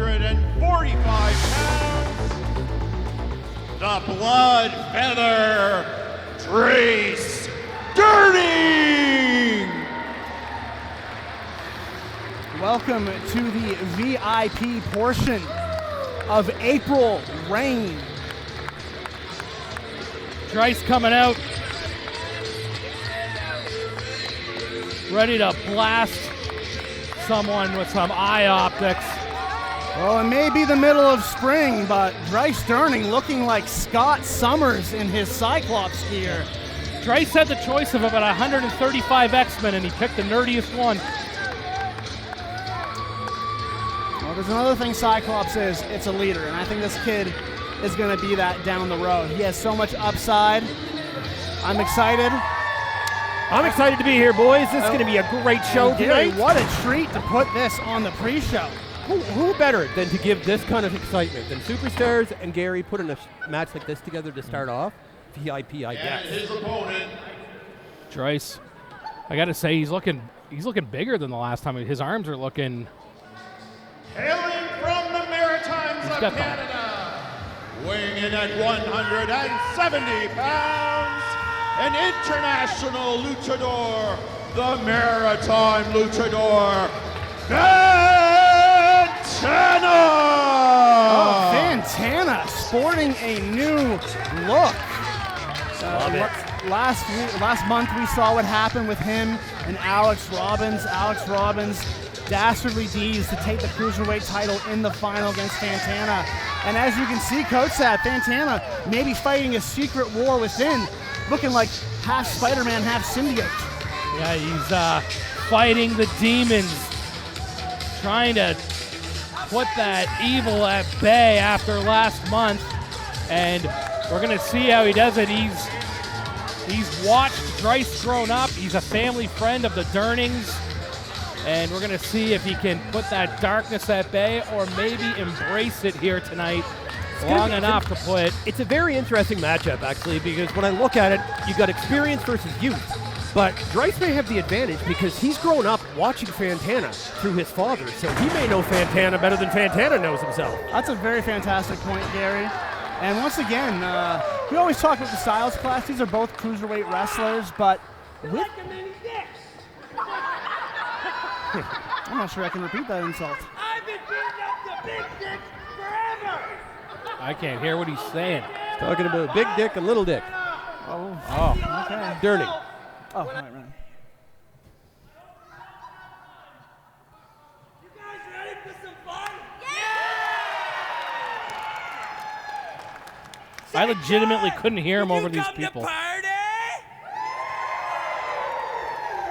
145 pounds, the Bloodfeather, Draice Durning. Welcome to the VIP portion of April Rain. Draice coming out, ready to blast someone with some eye optics. Well, it may be the middle of spring, but Draice Durning looking like Scott Summers in his Cyclops gear. Draice had the choice of about 135 X-Men, and he picked the nerdiest one. Well, there's another thing Cyclops is, it's a leader, and I think this kid is going to be that down the road. He has so much upside. I'm excited. I'm excited to be here, boys. This is going to be a great show Gary, tonight. what a treat to put this on the pre-show. Who better than to give this kind of excitement than Superstars and Gary putting a match like this together to start off? VIP, I guess. And his opponent, Draice, I got to say, he's looking bigger than the last time. His arms are looking. hailing from the Maritimes He's of got Canada, weighing in at 170 pounds, an international luchador, the Maritime Luchador, Fantana! Oh, Fantana sporting a new look. Last month we saw what happened with him and Alex Robbins. Alex Robbins dastardly deeds to take the Cruiserweight title in the final against Fantana. And as you can see, Kotsab, Fantana maybe fighting a secret war within, looking like half Spider-Man, half symbiote. Yeah, he's fighting the demons, trying to put that evil at bay after last month, and we're gonna see how he does it. He's watched Draice grown up. He's a family friend of the Durnings, and we're gonna see if he can put that darkness at bay or maybe embrace it here tonight long enough to put. It's a very interesting matchup, actually, because when I look at it, you got experience versus youth. But Draice may have the advantage because he's grown up watching Fantana through his father, so he may know Fantana better than Fantana knows himself. That's a very fantastic point, Gary. And once again, we always talk about the Styles class. These are both cruiserweight wrestlers, but with... I'm not sure I can repeat that insult. I've been beating up the big dick forever! I can't hear what he's saying. He's talking about big dick and little dick. Oh, okay. Durning. Oh, right. You guys ready for some fun? I legitimately couldn't hear him over these people.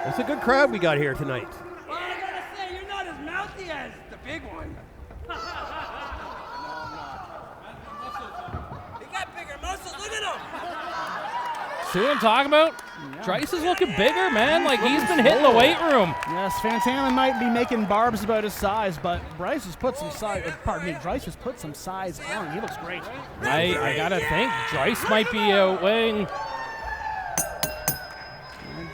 It's a good crowd we got here tonight. Well, I gotta say, you're not as mouthy as the big one. No, I'm not. He got bigger muscles, look at him! See what I'm talking about? Yeah. Draice is looking bigger, man. Like he's been hitting the weight room. Yes, Fantana might be making barbs about his size, but Draice has put some size. Draice has put some size on. He looks great. I gotta think Draice might be weighing.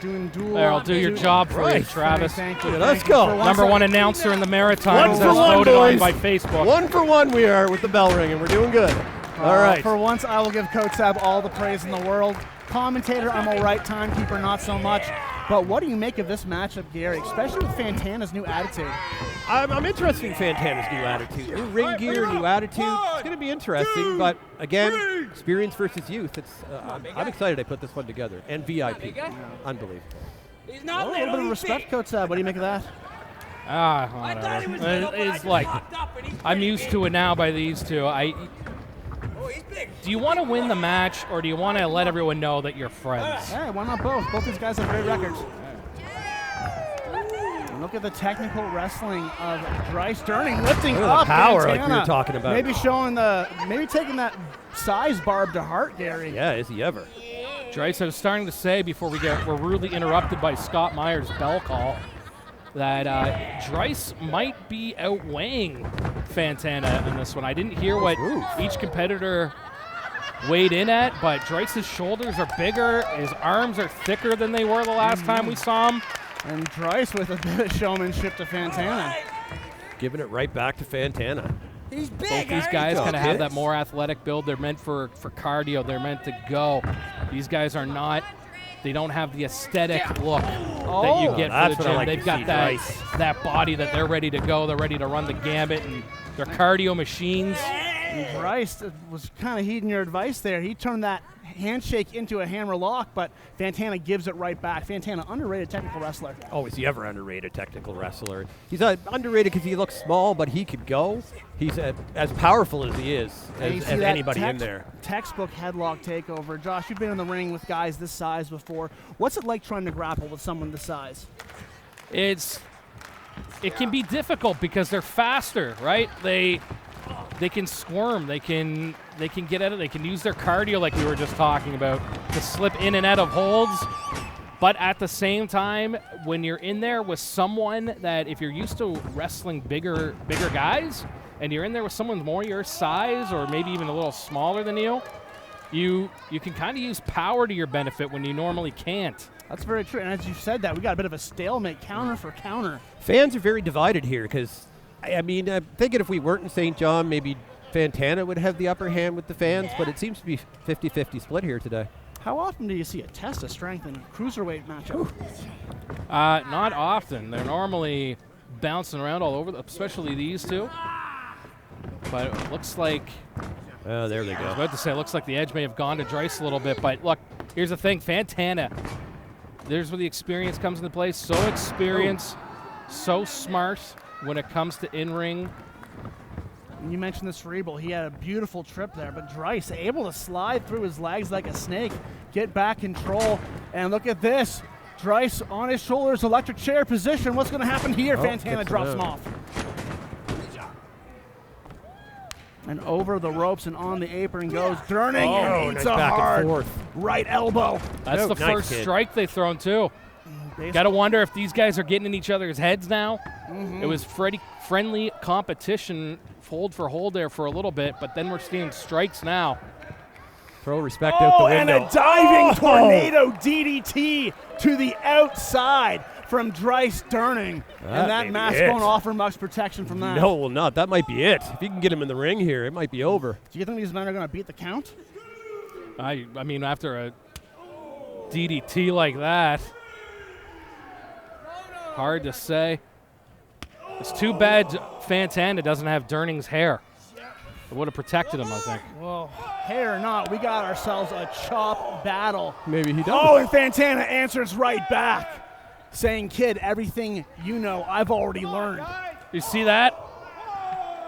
Doing dual. There, I'll do your job for you, Travis. Thank you. Let's go. Number one announcer in the Maritimes, One for as one, voted on boys. by Facebook. 1 for 1 we are with the bell ringing. We're doing good. All right. For once, I will give Kotsab all the praise in the world. Commentator, I'm all right. Timekeeper, not so much. But what do you make of this matchup, Gary, especially with Fantana's new attitude? I'm interested in Fantana's new attitude. New ring gear, new attitude. It's going to be interesting, but again, experience versus youth. I'm excited I put this one together. And VIP. Unbelievable. He's not A little bit of respect, Kotsab. What do you make of that? Whatever. It's like, I'm used to it now by these two. Do you want to win the match, or do you want to let everyone know that you're friends? Yeah, why not both? Both these guys have great records. And look at the technical wrestling of Draice Durning lifting Look at up the power Fantana. like we were talking about. Maybe taking that size barb to heart, Gary. Yeah, is he ever? Draice, I was starting to say before we're rudely interrupted by Scott Meyer's bell call that Draice might be outweighing Fantana in this one. I didn't hear what each competitor weighed in at, but Draice's shoulders are bigger, his arms are thicker than they were the last time we saw him. And Draice with a bit of showmanship to Fantana. Giving it right back to Fantana. He's big. Both these guys kind of have that more athletic build. They're meant for cardio. They're meant to go. These guys are not. They don't have the aesthetic look that you get for the gym. They've got that body that they're ready to go. They're ready to run the gambit, and they're cardio machines. Draice was kind of heeding your advice there. He turned that handshake into a hammer lock, but Fantana gives it right back. Fantana, underrated technical wrestler. Oh, is he ever underrated technical wrestler? He's underrated because he looks small, but he could go. He's as powerful as he is, as anybody in there. Textbook headlock takeover. Josh, you've been in the ring with guys this size before. What's it like trying to grapple with someone this size? It can be difficult because they're faster, right? They can squirm. They can get at it. They can use their cardio, like we were just talking about, to slip in and out of holds. But at the same time, when you're in there with someone that, if you're used to wrestling bigger guys, and you're in there with someone more your size or maybe even a little smaller than you can kind of use power to your benefit when you normally can't. That's very true. And as you said that, we got a bit of a stalemate, counter for counter. Fans are very divided here because, I mean, I'm thinking if we weren't in St. John, maybe Fantana would have the upper hand with the fans, but it seems to be 50-50 split here today. How often do you see a test of strength in a cruiserweight matchup? Not often. They're normally bouncing around all over, especially these two. But it looks like... Oh, there they go. I was about to say, it looks like the edge may have gone to Draice a little bit, but look, here's the thing. Fantana, there's where the experience comes into play. So experienced, so smart when it comes to in-ring. You mentioned the cerebral. He had a beautiful trip there, but Draice able to slide through his legs like a snake, get back control, and look at this. Draice on his shoulders, electric chair position. What's going to happen here? Fantana drops him off. And over the ropes and on the apron goes Durning, and eats a hard right elbow. That's the first strike they've thrown, too. Got to wonder if these guys are getting in each other's heads now. It was friendly competition, hold for hold there for a little bit, but then we're seeing strikes now. Throw respect out the window. And a diving tornado DDT to the outside from Draice Durning. And that mask won't offer much protection from that. No, it will not. That might be it. If you can get him in the ring here, it might be over. Do you think these men are going to beat the count? I mean, after a DDT like that, hard to say. It's too bad Fantana doesn't have Durning's hair. It would have protected him, I think. Well, hair or not, we got ourselves a chop battle. Maybe he does. Oh, and Fantana answers right back, saying, kid, everything you know, I've already learned. You see that?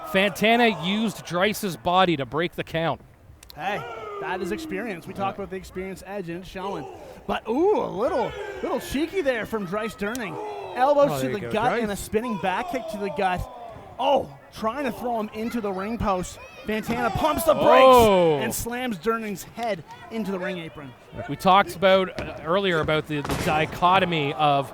Fantana used Draice's body to break the count. Hey, that is experience. We talked about the experience edge, and it's showing. But, ooh, a little cheeky there from Draice Durning. Elbows to the gut and a spinning back kick to the gut. Oh, trying to throw him into the ring post. Fantana pumps the brakes and slams Durning's head into the ring apron. We talked about earlier about the dichotomy of,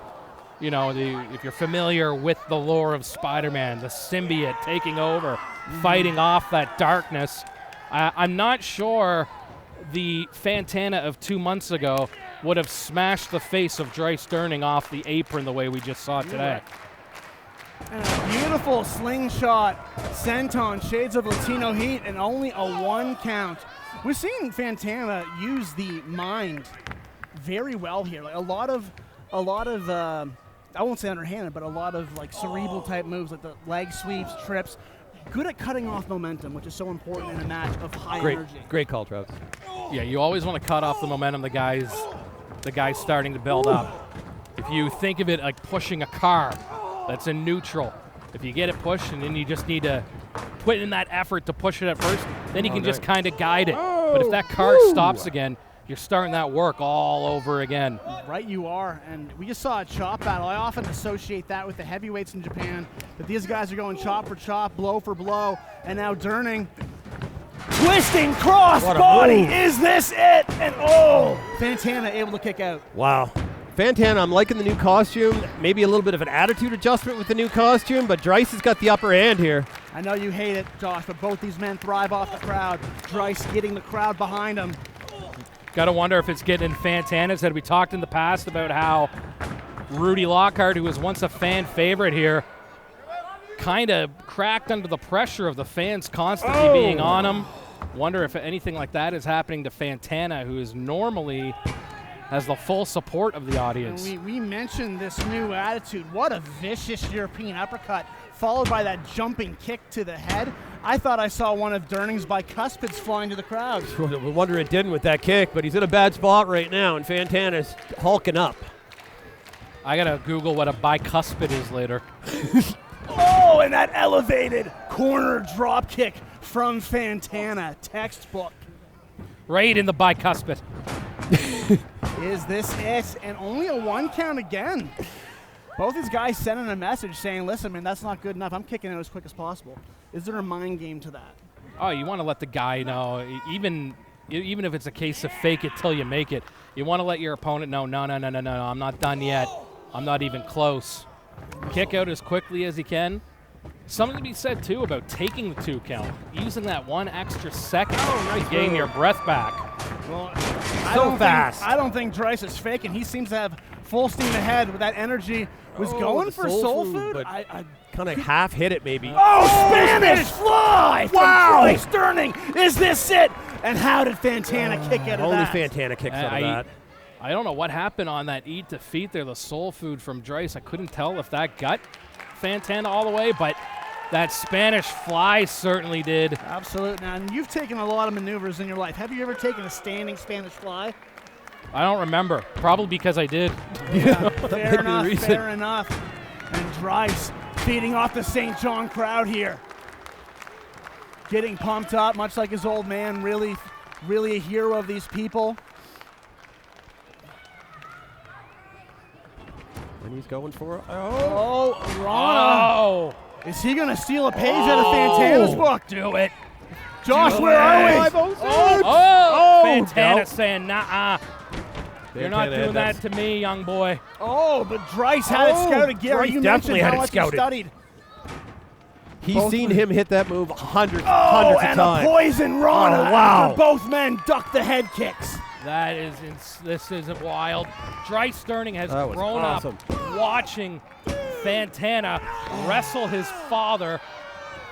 if you're familiar with the lore of Spider-Man, the symbiote taking over, fighting off that darkness. I'm not sure the Fantana of 2 months ago would have smashed the face of Draice Durning off the apron the way we just saw today. And a beautiful slingshot senton, shades of Latino heat, and only a 1 count. We're seeing Fantana use the mind very well here. Like a lot of I won't say underhanded, but a lot of like cerebral type moves, like the leg sweeps, trips. Good at cutting off momentum, which is so important in a match of high energy. Great call, Travis. Yeah, you always want to cut off the momentum the guy's starting to build up. If you think of it like pushing a car that's in neutral, if you get it pushed and then you just need to put in that effort to push it at first, then you can just kind of guide it. But if that car stops again, you're starting that work all over again. Right you are, and we just saw a chop battle. I often associate that with the heavyweights in Japan, that these guys are going chop for chop, blow for blow, and now Durning twisting cross body. Is this it? And Fantana able to kick out. Wow. Fantana, I'm liking the new costume. Maybe a little bit of an attitude adjustment with the new costume, but Draice has got the upper hand here. I know you hate it, Josh, but both these men thrive off the crowd. Draice getting the crowd behind him. Got to wonder if it's getting in Fantana's head. We talked in the past about how Rudy Lockhart, who was once a fan favorite here, kind of cracked under the pressure of the fans constantly being on him. Wonder if anything like that is happening to Fantana, who is normally has the full support of the audience. And we mentioned this new attitude. What a vicious European uppercut, followed by that jumping kick to the head. I thought I saw one of Durning's bicuspids flying to the crowd. No wonder it didn't with that kick, but he's in a bad spot right now, and Fantana's hulking up. I gotta Google what a bicuspid is later. Oh, and that elevated corner drop kick from Fantana, textbook. Right in the bicuspid. Is this it? And only a 1 count again. Both these guys sending a message saying, listen, man, that's not good enough. I'm kicking it as quick as possible. Is there a mind game to that? Oh, you want to let the guy know, even if it's a case of fake it till you make it, you want to let your opponent know, no, I'm not done yet. I'm not even close. Kick out as quickly as he can. Something to be said, too, about taking the 2 count, using that 1 extra second to gain your breath back. Well, fast. I don't think Draice is faking. He seems to have full steam ahead with that energy. Was going for soul food. But kind of half hit it, maybe. Oh, Spanish fly from Draice Durning. Is this it? And how did Fantana kick out of Only that? Fantana kicks out of that. I don't know what happened on that eat defeat there, the soul food from Draice. I couldn't tell if that got Fantana all the way, but that Spanish fly certainly did. Absolutely. Now, you've taken a lot of maneuvers in your life. Have you ever taken a standing Spanish fly? I don't remember. Probably because I did. Yeah, fair enough. And Draice feeding off the St. John crowd here. Getting pumped up, much like his old man, really a hero of these people. And he's going for it. Oh, Rana. Oh! Is he going to steal a page out of Fantana's book? Do it. Josh, where are we? Fantana saying, nah, you're not doing that to me, young boy. Oh, but Draice had it scouted. Gary, Draice you definitely mentioned had how it much scouted. he studied. He's seen him hit that move hundreds Oh, of and times. a poison Rana. Oh, wow. After both men ducked the head kicks. This is wild. Draice Durning has That was grown awesome. up watching Fantana wrestle his father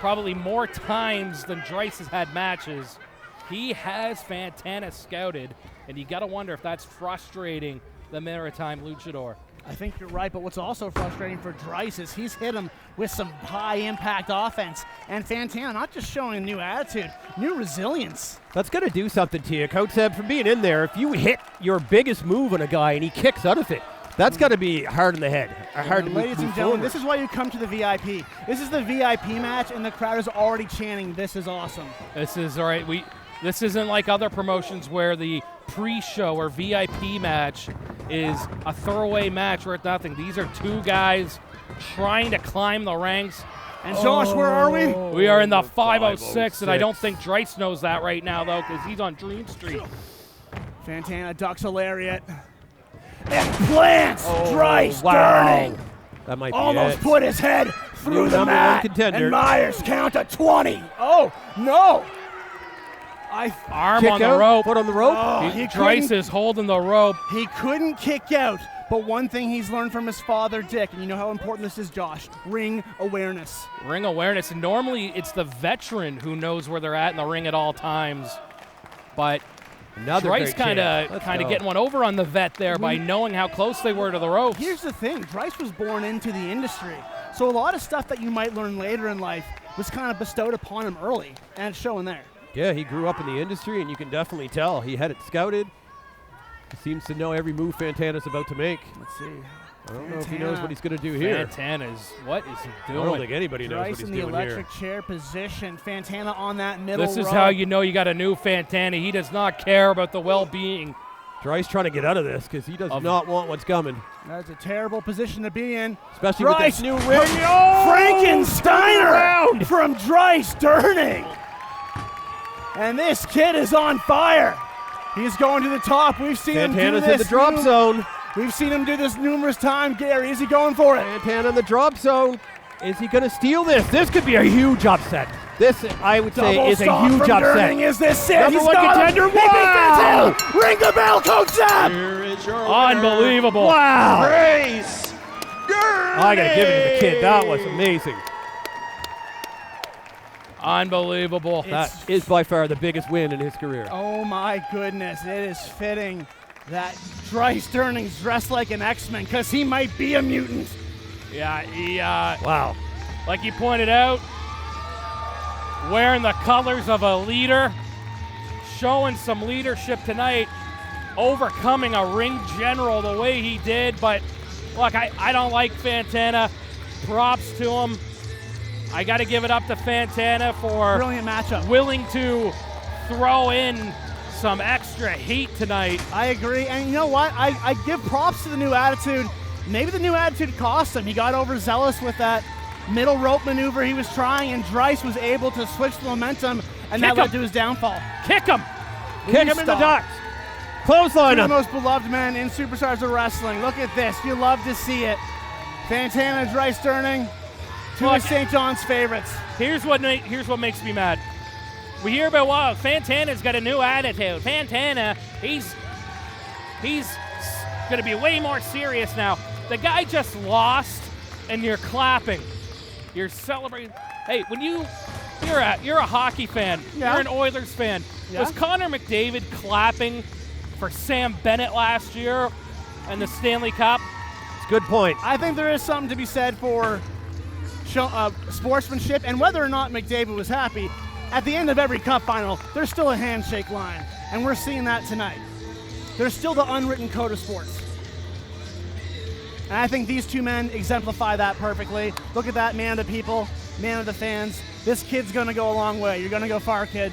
probably more times than Draice has had matches. He has Fantana scouted, and you got to wonder if that's frustrating the Maritime Luchador. I think you're right, but what's also frustrating for Draice is he's hit him with some high-impact offense. And Fantana not just showing a new attitude, new resilience. That's going to do something to you, Coach Seb, from being in there. If you hit your biggest move on a guy and he kicks out of it, that's got to be hard in the head. Hard to Ladies move and gentlemen, forward. this is why you come to the VIP. This is the VIP match, and the crowd is already chanting, "This is awesome." This is all right. This isn't like other promotions where the pre-show or VIP match is a throwaway match worth nothing. These are 2 guys trying to climb the ranks. And Josh, where are we? We are in the 506, and I don't think Draice knows that right now, though, because he's on Dream Street. Fantana ducks a lariat and plants Draice Durning. That might be Almost it. put his head through New the number mat. 1 contender. And Myers count to 20. Oh, no. Arm Kick on the out, rope. foot on the rope. Oh, Draice is holding the rope. He couldn't kick out, but one thing he's learned from his father, Dick, and you know how important this is, Josh, ring awareness. Ring awareness. And normally it's the veteran who knows where they're at in the ring at all times. But Another Draice great kind chant. of Let's go. getting one over on the vet there by knowing how close they were to the ropes. Here's the thing, Draice was born into the industry, so a lot of stuff that you might learn later in life was kind of bestowed upon him early, and it's showing there. Yeah, he grew up in the industry, and you can definitely tell. He had it scouted. He seems to know every move Fantana's about to make. Let's see. I don't know if he knows what he's going to do here. What is he I doing? don't think anybody knows what Draice he's in the doing here. electric chair position. Fantana on that middle This is row. how you know you got a new Fantana. He does not care about the well-being. Draice trying to get out of this because he does not want what's coming. That's a terrible position to be in. Especially with Draice, this new ring. Frankensteiner from Draice Durning. And this kid is on fire. He's going to the top. We've seen him do Fantana's this. in the drop zone. We've seen him do this numerous times. Gary, is he going for it? Fantana in the drop zone. Is he going to steal this? This could be a huge upset. This, I would say, Double is a stomp huge from upset. Durning. Is this it? Number He's one got contender. him. He beat Wow! Fantana. Ring the bell, Coach Seb. Here is your Unbelievable. Wow. Draice Durning. I got to give it to the kid. That was amazing. Unbelievable. That is by far the biggest win in his career. Oh my goodness, it is fitting that Draice Durning's dressed like an X-Men because he might be a mutant. Yeah, he, Wow. like you pointed out, wearing the colors of a leader, showing some leadership tonight, overcoming a ring general the way he did. But look, I don't like Fantana. Props to him. I got to give it up to Fantana for Brilliant matchup. willing to throw in some extra heat tonight. I agree, and you know what? I give props to the new attitude. Maybe the new attitude cost him. He got overzealous with that middle rope maneuver he was trying, and Draice was able to switch the momentum, and that Kick led him. to his downfall. Kick him. Kick him in the Stop. ducks. Clothesline Two of him. the most beloved men in Superstars of Wrestling. Look at this. You love to see it. Fantana, Draice Durning, two Look, of St. John's favorites. Here's what makes me mad. We hear about, wow, Fantana's got a new attitude. Fantana, he's going to be way more serious now. The guy just lost, and you're clapping. You're celebrating. Hey, when you're a hockey fan, Yeah. you're an Oilers fan. Yeah. Was Connor McDavid clapping for Sam Bennett last year and the Stanley Cup? It's a good point. I think there is something to be said for sportsmanship, and whether or not McDavid was happy, at the end of every cup final, there's still a handshake line, and we're seeing that tonight. There's still the unwritten code of sports. And I think these two men exemplify that perfectly. Look at that, man of the people, man of the fans. This kid's gonna go a long way. You're gonna go far, kid.